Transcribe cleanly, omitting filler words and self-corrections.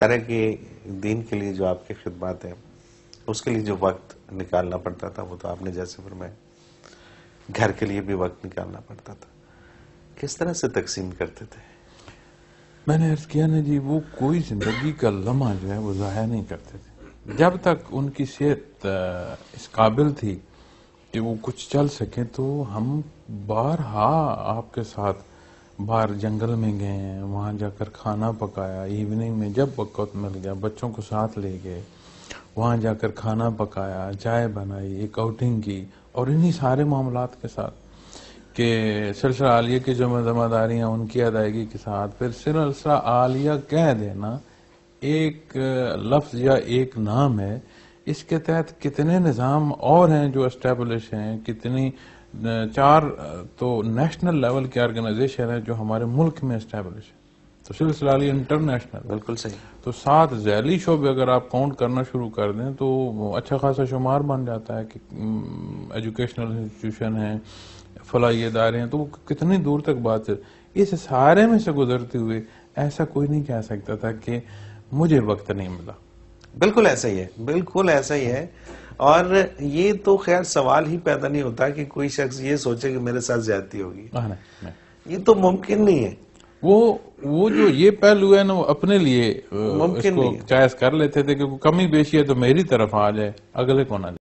طرح کے دین کے لیے جو آپ کی خدمات ہیں اس کے لیے جو وقت نکالنا پڑتا تھا وہ تو آپ نے جیسے فرمایا، گھر کے لیے بھی وقت نکالنا پڑتا تھا، کس طرح سے تقسیم کرتے تھے؟ میں نے عرض کیا نا جی، وہ کوئی زندگی کا لمحہ جو ہے وہ ضائع نہیں کرتے تھے جب تک ان کی صحت اس قابل تھی کہ وہ کچھ چل سکیں. تو ہم بارہا آپ کے ساتھ باہر جنگل میں گئے ہیں، وہاں جا کر کھانا پکایا، ایوننگ میں جب وقت مل گیا بچوں کو ساتھ لے گئے، وہاں جا کر کھانا پکایا، چائے بنائی، ایک آؤٹنگ کی، اور انہی سارے معاملات کے ساتھ کہ سلسلہ عالیہ کی جو ذمہ داریاں ان کی ادائیگی کے ساتھ پھر سلسلہ عالیہ کہہ دینا ایک لفظ یا ایک نام ہے. اس کے تحت کتنے نظام اور ہیں جو اسٹیبلش ہیں، کتنی 4 تو نیشنل لیول کی آرگنائزیشن ہے جو ہمارے ملک میں اسٹیبلش ہے. تو سلسلہ عالیہ انٹرنیشنل، بالکل صحیح. تو 7 ذیلی شعبے اگر آپ کاؤنٹ کرنا شروع کر دیں تو اچھا خاصا شمار بن جاتا ہے کہ ایجوکیشنل انسٹیٹیوشن ہیں، فلاحی ادارے ہیں. تو کتنی دور تک بات ہے. اس سارے میں سے گزرتے ہوئے ایسا کوئی نہیں کہہ سکتا تھا کہ مجھے وقت نہیں ملا. بالکل ایسا ہی ہے، بالکل ایسا ہی ہے. اور یہ تو خیر سوال ہی پیدا نہیں ہوتا کہ کوئی شخص یہ سوچے کہ میرے ساتھ زیادتی ہوگی. یہ تو ممکن نہیں ہے. وہ جو یہ پہلو ہے نا وہ اپنے لیے اس ممکن کو نہیں ہے. چائز کر لیتے تھے کہ کمی بیشی ہے تو میری طرف آ جائے، اگلے کو نہ جائے.